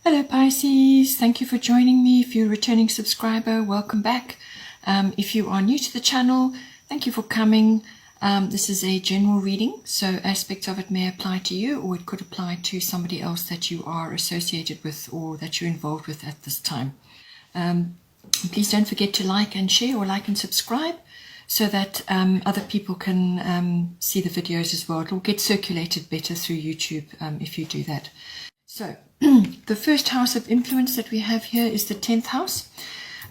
Hello Pisces, thank you for joining me. If you're a returning subscriber, welcome back. If you are new to the channel, thank you for coming. This is a general reading, so aspects of it may apply to you, or it could apply to somebody else that you are associated with or that you're involved with at this time. Please don't forget to like and share, or like and subscribe, so that other people can see the videos as well. It will get circulated better through YouTube if you do that. So the first house of influence that we have here is the 10th house.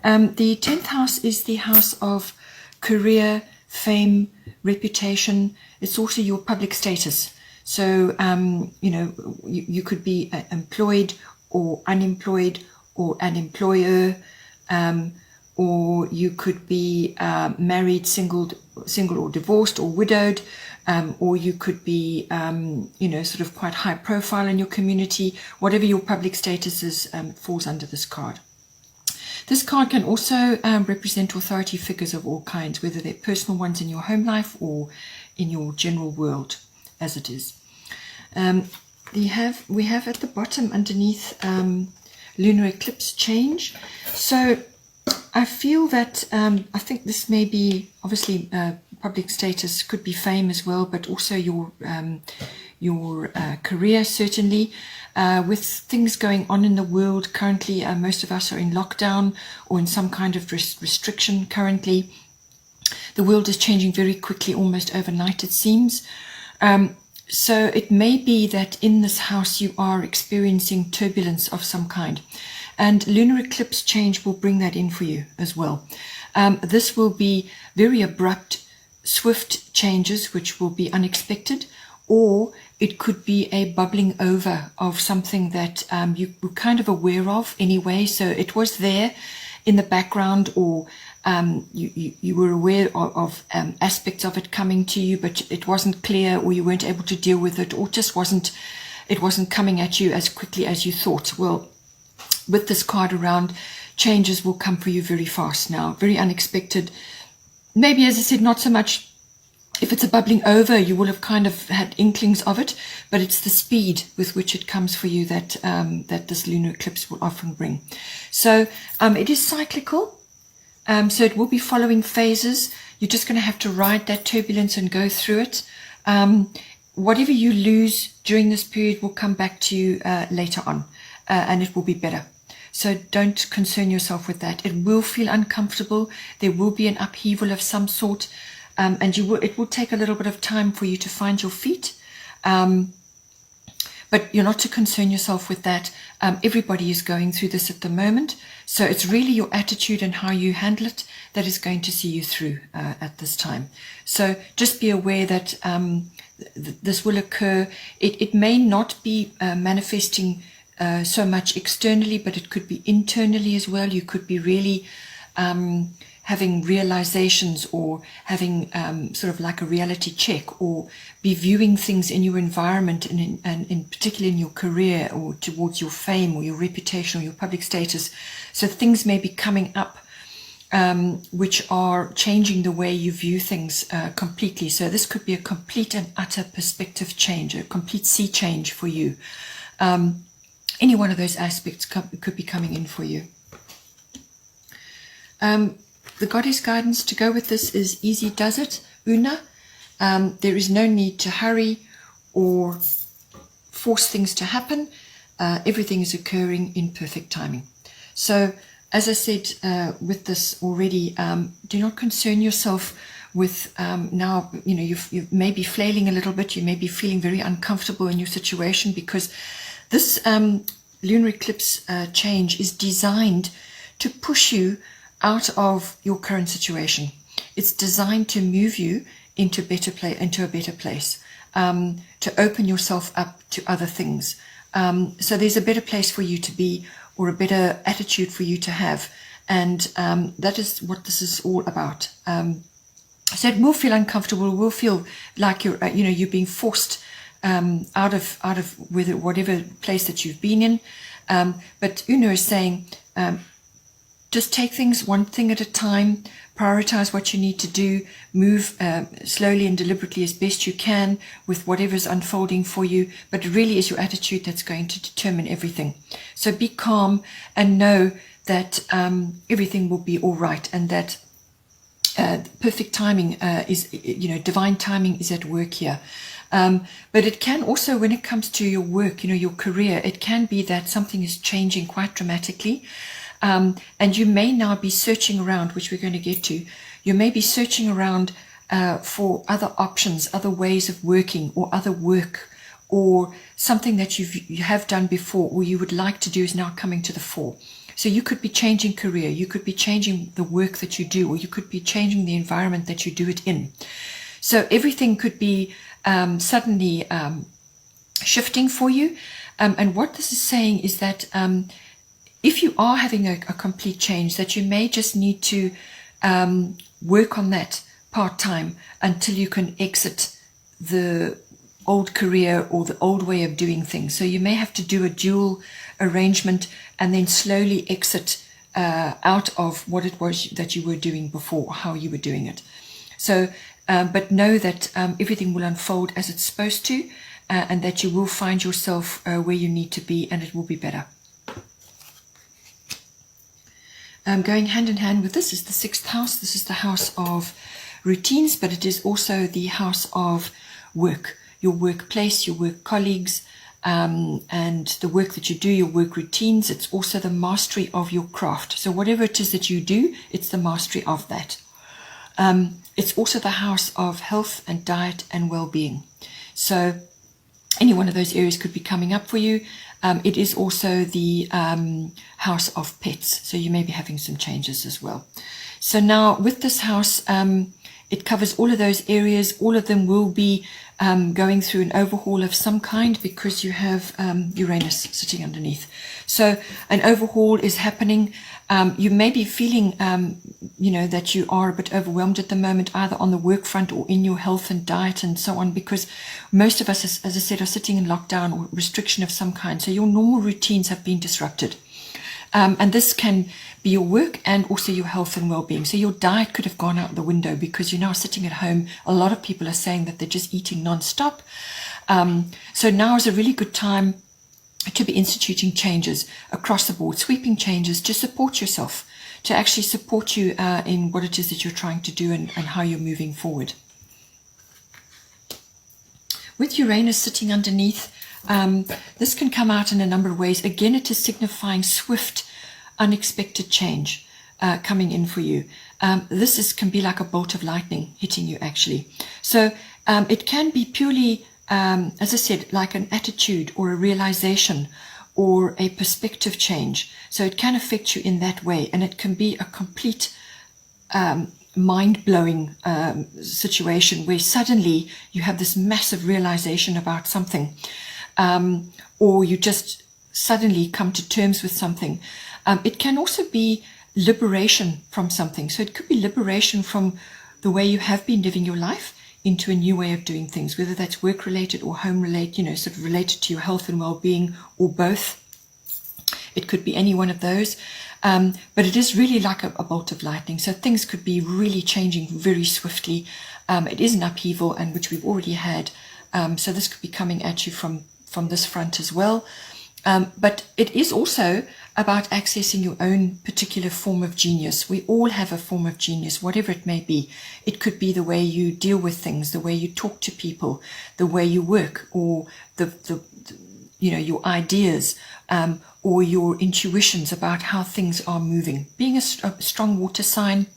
The 10th house is the house of career, fame, reputation. It's also your public status. So, you could be employed or unemployed or an employer, or you could be married, single or divorced or widowed, or you could be, sort of quite high profile in your community. Whatever your public status is, falls under this card. This card can also represent authority figures of all kinds, whether they're personal ones in your home life or in your general world, as it is. We have at the bottom underneath lunar eclipse change. So I feel that I think this may be obviously public status, could be fame as well, but also your career certainly. With things going on in the world currently, most of us are in lockdown or in some kind of restriction currently. The world is changing very quickly, almost overnight it seems. So it may be that in this house you are experiencing turbulence of some kind. And lunar eclipse change will bring that in for you as well. This will be very abrupt, swift changes, which will be unexpected, or it could be a bubbling over of something that you were kind of aware of anyway. So it was there in the background, or you were aware of aspects of it coming to you, but it wasn't clear, or you weren't able to deal with it, or just it wasn't coming at you as quickly as you thought. Well, with this card around, changes will come for you very fast now, very unexpected. Maybe, as I said, not so much if it's a bubbling over, you will have kind of had inklings of it, but it's the speed with which it comes for you that that this lunar eclipse will often bring. So it is cyclical, so it will be following phases. You're just going to have to ride that turbulence and go through it. Whatever you lose during this period will come back to you later on, and it will be better. So don't concern yourself with that. It will feel uncomfortable. There will be an upheaval of some sort, and it will take a little bit of time for you to find your feet. But you're not to concern yourself with that. Everybody is going through this at the moment. So it's really your attitude and how you handle it that is going to see you through at this time. So just be aware that this will occur. It may not be manifesting so much externally, but it could be internally as well. You could be really having realizations, or having sort of like a reality check, or be viewing things in your environment and in particular in your career, or towards your fame or your reputation or your public status. So things may be coming up which are changing the way you view things completely. So this could be a complete and utter perspective change, a complete sea change for you. Any one of those aspects could be coming in for you. The goddess guidance to go with this is easy does it, Una. There is no need to hurry or force things to happen. Everything is occurring in perfect timing. So, as I said with this already, do not concern yourself with now, you may be flailing a little bit, you may be feeling very uncomfortable in your situation, because this lunar eclipse change is designed to push you out of your current situation. It's designed to move you into a better place, to open yourself up to other things. So there's a better place for you to be, or a better attitude for you to have, and that is what this is all about. So it will feel uncomfortable, it will feel like you're being forced out of whatever place that you've been in. But Una is saying, just take things one thing at a time, prioritize what you need to do, move slowly and deliberately as best you can with whatever's unfolding for you, but it really is your attitude that's going to determine everything. So be calm and know that everything will be all right, and that perfect timing is, divine timing is at work here. But it can also, when it comes to your work, your career, it can be that something is changing quite dramatically. And you may now be searching around, which we're going to get to. You may be searching around for other options, other ways of working, or other work, or something that you have done before or you would like to do is now coming to the fore. So you could be changing career, you could be changing the work that you do, or you could be changing the environment that you do it in. So everything could be suddenly shifting for you. And what this is saying is that if you are having a complete change, that you may just need to work on that part-time until you can exit the old career or the old way of doing things. So you may have to do a dual arrangement and then slowly exit out of what it was that you were doing before, how you were doing it. So, but know that everything will unfold as it's supposed to, and that you will find yourself where you need to be, and it will be better. Going hand in hand with this is the 6th house. This is the house of routines, but it is also the house of work, your workplace, your work colleagues, and the work that you do, your work routines. It's also the mastery of your craft. So whatever it is that you do, it's the mastery of that. It's also the house of health and diet and well-being. So any one of those areas could be coming up for you. It is also the house of pets, so you may be having some changes as well. So now with this house, it covers all of those areas. All of them will be going through an overhaul of some kind, because you have Uranus sitting underneath. So an overhaul is happening. You may be feeling, that you are a bit overwhelmed at the moment, either on the work front or in your health and diet and so on, because most of us, as I said, are sitting in lockdown or restriction of some kind. So your normal routines have been disrupted. And this can be your work and also your health and well-being. So your diet could have gone out the window because you're now sitting at home. A lot of people are saying that they're just eating non-stop. So now is a really good time to be instituting changes across the board, sweeping changes to support yourself, to actually support you in what it is that you're trying to do and how you're moving forward. With Uranus sitting underneath, this can come out in a number of ways. Again, it is signifying swift, unexpected change coming in for you. This can be like a bolt of lightning hitting you, actually. So it can be purely, as I said, like an attitude or a realization or a perspective change. So it can affect you in that way, and it can be a complete mind-blowing situation where suddenly you have this massive realization about something, or you just suddenly come to terms with something. It can also be liberation from something. So it could be liberation from the way you have been living your life into a new way of doing things, whether that's work-related or home-related, sort of related to your health and well-being, or both. It could be any one of those. But it is really like a bolt of lightning. So things could be really changing very swiftly. It is an upheaval, and which we've already had. So this could be coming at you from this front as well. But it is also about accessing your own particular form of genius. We all have a form of genius, whatever it may be. It could be the way you deal with things, the way you talk to people, the way you work, or your ideas, or your intuitions about how things are moving. Being a strong water sign,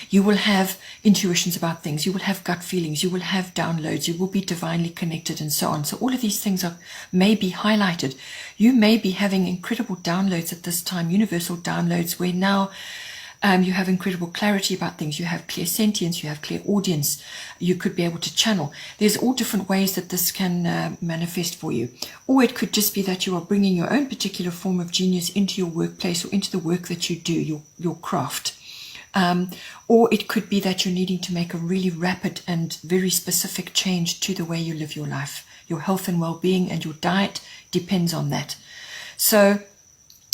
you will have intuitions about things, you will have gut feelings, you will have downloads, you will be divinely connected, and so on. So all of these things may be highlighted. You may be having incredible downloads at this time, universal downloads, where now you have incredible clarity about things. You have clear sentience, you have clear audience, you could be able to channel. There's all different ways that this can manifest for you. Or it could just be that you are bringing your own particular form of genius into your workplace or into the work that you do, your craft. Or it could be that you're needing to make a really rapid and very specific change to the way you live your life. Your health and well-being and your diet depends on that. So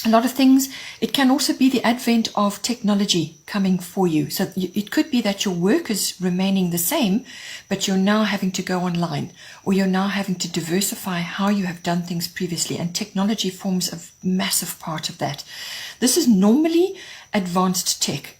a lot of things. It can also be the advent of technology coming for you. So it could be that your work is remaining the same, but you're now having to go online, or you're now having to diversify how you have done things previously, and technology forms a massive part of that. This is normally advanced tech.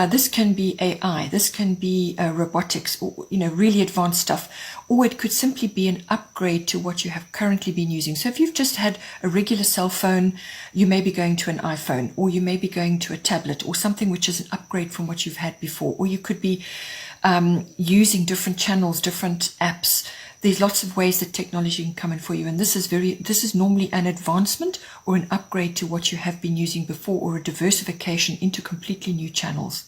This can be AI, this can be robotics, or really advanced stuff, or it could simply be an upgrade to what you have currently been using. So if you've just had a regular cell phone, you may be going to an iPhone, or you may be going to a tablet, or something which is an upgrade from what you've had before, or you could be using different channels, different apps. There's lots of ways that technology can come in for you, and this is normally an advancement or an upgrade to what you have been using before, or a diversification into completely new channels.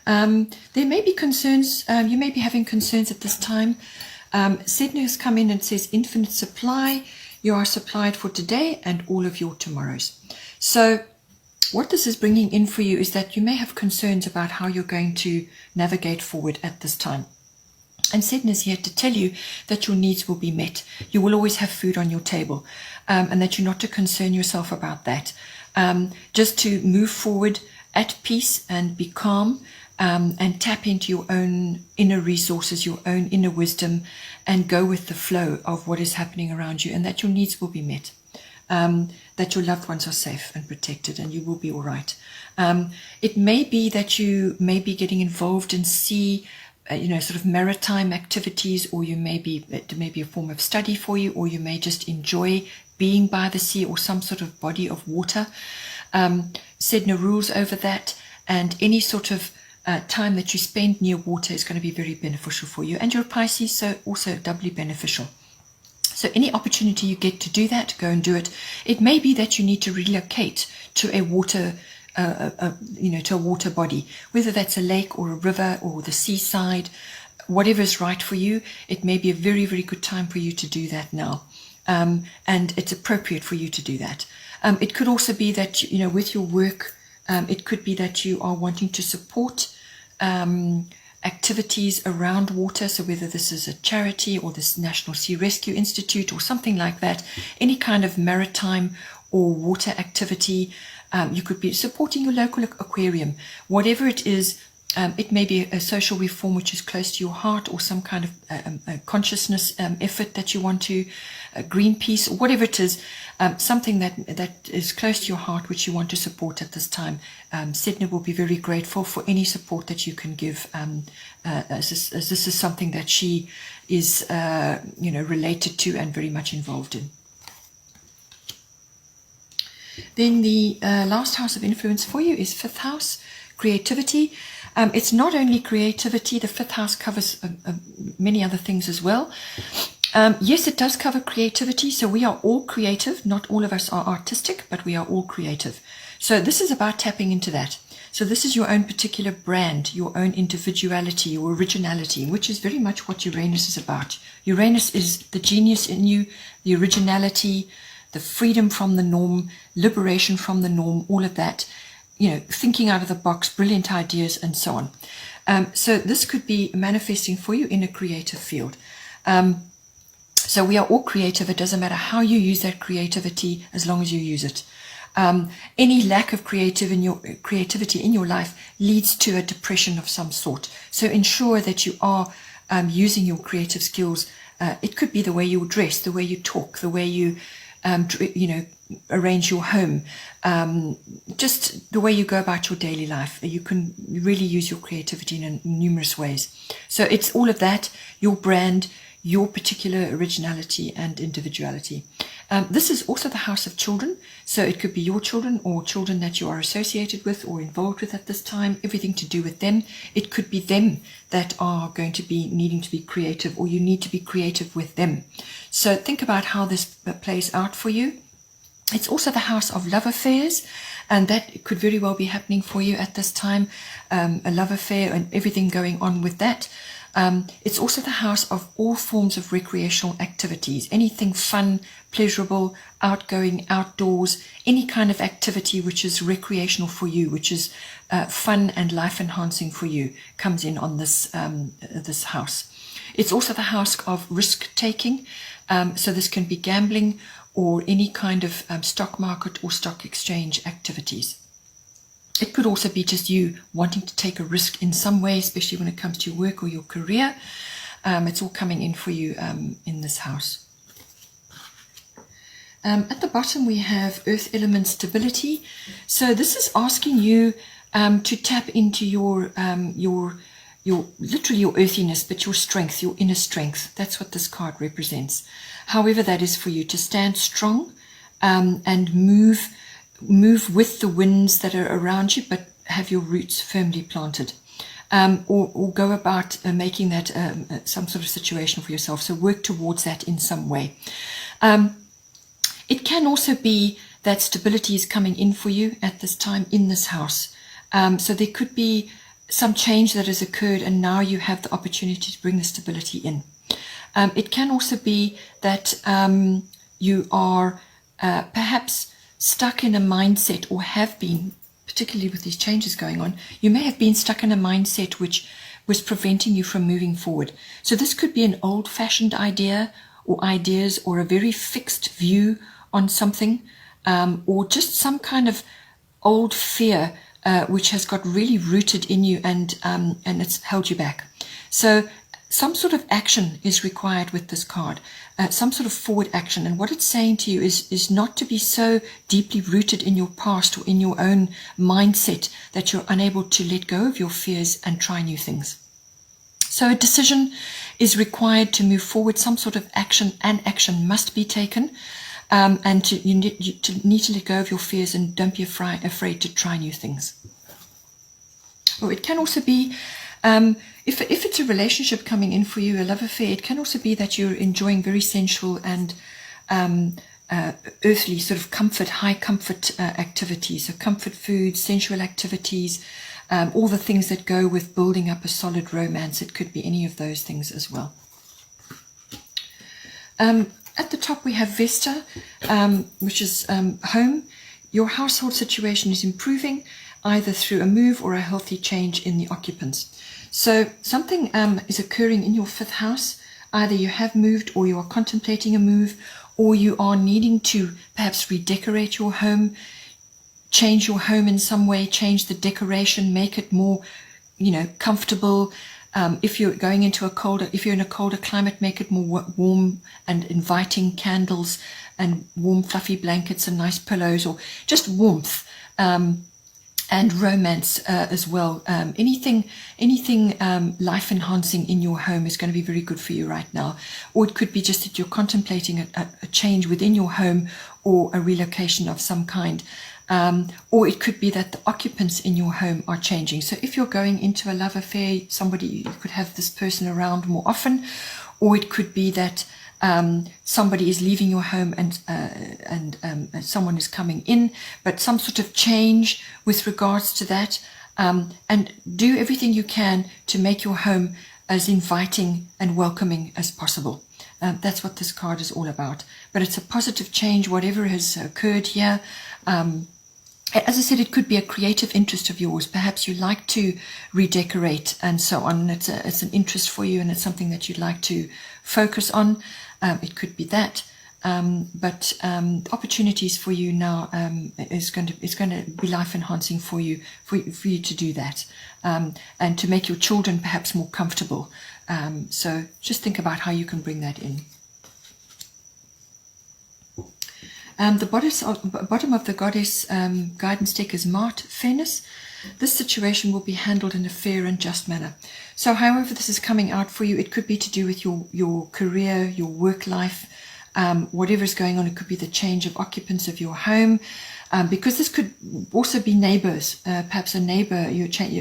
There may be concerns, you may be having concerns at this time. Sedna has come in and says infinite supply, you are supplied for today and all of your tomorrows. So what this is bringing in for you is that you may have concerns about how you're going to navigate forward at this time. And Sedna is here to tell you that your needs will be met. You will always have food on your table, and that you're not to concern yourself about that. Just to move forward at peace and be calm, and tap into your own inner resources, your own inner wisdom, and go with the flow of what is happening around you, and that your needs will be met. That your loved ones are safe and protected, and you will be all right. It may be that you may be getting involved in sea, sort of maritime activities, or it may be a form of study for you, or you may just enjoy being by the sea or some sort of body of water. Sedna rules over that, and any sort of time that you spend near water is going to be very beneficial for you. And you're Pisces, so also doubly beneficial. So any opportunity you get to do that, go and do it. It may be that you need to relocate to a water, to a water body, whether that's a lake or a river or the seaside, whatever is right for you. It may be a very, very good time for you to do that now. And it's appropriate for you to do that. It could also be that, with your work, it could be that you are wanting to support activities around water. So whether this is a charity or this National Sea Rescue Institute or something like that, any kind of maritime or water activity, you could be supporting your local aquarium, whatever it is. It may be a social reform which is close to your heart, or some kind of consciousness effort that you want to, Greenpeace, or whatever it is, something that is close to your heart which you want to support at this time. Sedna will be very grateful for any support that you can give, as this is something that she is related to and very much involved in. Then the last house of influence for you is 5th house, creativity. It's not only creativity, the 5th house covers many other things as well. Yes, it does cover creativity, so we are all creative. Not all of us are artistic, but we are all creative. So this is about tapping into that. So this is your own particular brand, your own individuality, your originality, which is very much what Uranus is about. Uranus is the genius in you, the originality, the freedom from the norm, liberation from the norm, all of that. Thinking out of the box, brilliant ideas, and so on. So this could be manifesting for you in a creative field. So we are all creative. It doesn't matter how you use that creativity, as long as you use it. Any lack of creativity in your life leads to a depression of some sort. So ensure that you are using your creative skills. It could be the way you dress, the way you talk, the way you arrange your home, just the way you go about your daily life. You can really use your creativity in numerous ways. So it's all of that, your brand, your particular originality and individuality. This is also the house of children. So it could be your children or children that you are associated with or involved with at this time, everything to do with them. It could be them that are going to be needing to be creative, or you need to be creative with them. So think about how this plays out for you. It's also the house of love affairs, and that could very well be happening for you at this time, a love affair and everything going on with that. It's also the house of all forms of recreational activities, anything fun, pleasurable, outgoing, outdoors, any kind of activity which is recreational for you, which is fun and life enhancing for you, comes in on this house. It's also the house of risk taking. So this can be gambling or any kind of stock market or stock exchange activities. It could also be just you wanting to take a risk in some way, especially when it comes to your work or your career. It's all coming in for you in this house. At the bottom we have earth element stability. So this is asking you to tap into your literally your earthiness, but your strength, your inner strength. That's what this card represents. However that is for you, to stand strong and move with the winds that are around you, but have your roots firmly planted. Or go about making that some sort of situation for yourself. So work towards that in some way. It can also be that stability is coming in for you at this time in this house. So there could be some change that has occurred and now you have the opportunity to bring the stability in. It can also be that you are perhaps stuck in a mindset, or have been, particularly with these changes going on, you may have been stuck in a mindset which was preventing you from moving forward. So this could be an old-fashioned idea or ideas, or a very fixed view on something, or just some kind of old fear which has got really rooted in you and it's held you back. So some sort of action is required with this card, some sort of forward action. And what it's saying to you is not to be so deeply rooted in your past or in your own mindset that you're unable to let go of your fears and try new things. So a decision is required to move forward, some sort of action, and action must be taken. And you need to let go of your fears and don't be afraid to try new things. Or it can also be, if it's a relationship coming in for you, a love affair, it can also be that you're enjoying very sensual and earthly sort of comfort, high comfort activities. So comfort foods, sensual activities, all the things that go with building up a solid romance. It could be any of those things as well. At the top we have Vesta, which is home. Your household situation is improving, either through a move or a healthy change in the occupants. So something is occurring in your 5th house. Either you have moved, or you are contemplating a move, or you are needing to perhaps redecorate your home, change your home in some way, change the decoration, make it more, comfortable. If you're going into if you're in a colder climate, make it more warm and inviting, candles and warm fluffy blankets and nice pillows, or just warmth and romance as well. Anything life enhancing in your home is going to be very good for you right now. Or it could be just that you're contemplating a change within your home, or a relocation of some kind. Or it could be that the occupants in your home are changing. So if you're going into a love affair, you could have this person around more often, or it could be that somebody is leaving your home and someone is coming in, but some sort of change with regards to that. And do everything you can to make your home as inviting and welcoming as possible. That's what this card is all about. But it's a positive change, whatever has occurred here. As I said, it could be a creative interest of yours. Perhaps you like to redecorate and so on. It's an interest for you, and it's something that you'd like to focus on. It could be that. But opportunities for you now is going to be life enhancing for you to do that, and to make your children perhaps more comfortable. So just think about how you can bring that in. The bottom of the goddess guidance deck is Mart, fairness. This situation will be handled in a fair and just manner. So however this is coming out for you, it could be to do with your career, your work life, whatever is going on. It could be the change of occupants of your home, because this could also be neighbors. Perhaps a neighbor,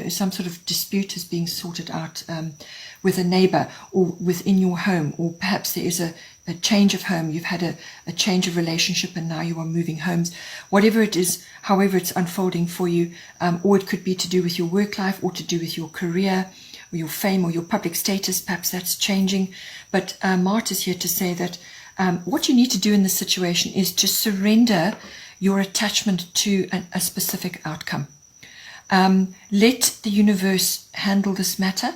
some sort of dispute is being sorted out with a neighbor, or within your home, or perhaps there is a change of home. You've had a change of relationship and now you are moving homes. Whatever it is, however it's unfolding for you, or it could be to do with your work life, or to do with your career, or your fame, or your public status. Perhaps that's changing. But Mart is here to say that what you need to do in this situation is to surrender your attachment to a specific outcome. Let the universe handle this matter,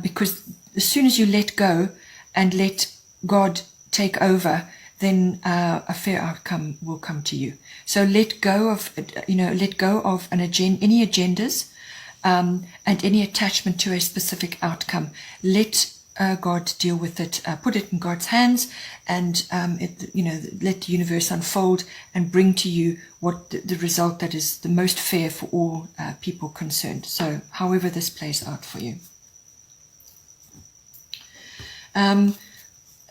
because as soon as you let go and let God take over, then a fair outcome will come to you. So let go of, let go of any agendas and any attachment to a specific outcome. Let God deal with it. Put it in God's hands, and let the universe unfold and bring to you what the result that is the most fair for all people concerned. So, however this plays out for you.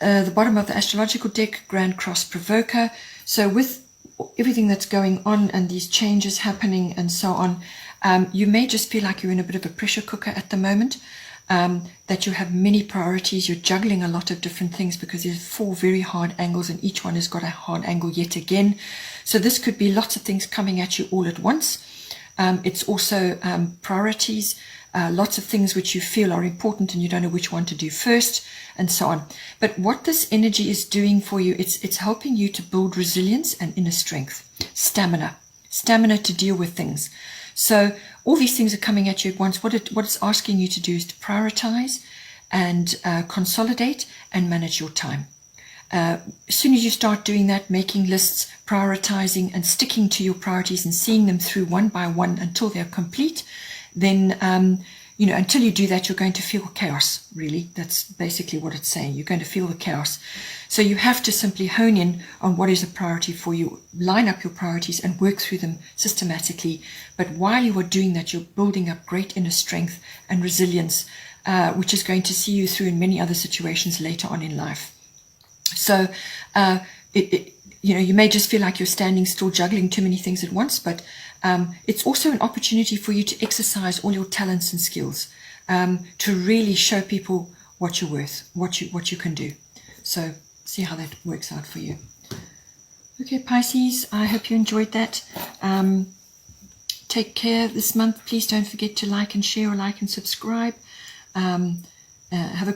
The bottom of the astrological deck, Grand Cross Provoker. So with everything that's going on and these changes happening and so on, you may just feel like you're in a bit of a pressure cooker at the moment, that you have many priorities. You're juggling a lot of different things because there's 4 very hard angles and each one has got a hard angle yet again. So this could be lots of things coming at you all at once. It's also priorities, lots of things which you feel are important and you don't know which one to do first, and so on. But what this energy is doing for you, it's helping you to build resilience and inner strength, stamina to deal with things. So all these things are coming at you at once. What it's asking you to do is to prioritize and consolidate and manage your time. As soon as you start doing that, making lists, prioritizing and sticking to your priorities and seeing them through one by one until they're complete, then until you do that, you're going to feel chaos, really. That's basically what it's saying. You're going to feel the chaos. So you have to simply hone in on what is a priority for you, line up your priorities and work through them systematically. But while you are doing that, you're building up great inner strength and resilience, which is going to see you through in many other situations later on in life. So, you may just feel like you're standing still, juggling too many things at once, but it's also an opportunity for you to exercise all your talents and skills, to really show people what you're worth, what you can do. So see how that works out for you. Okay, Pisces, I hope you enjoyed that. Take care this month. Please don't forget to like and share, or like and subscribe. Have a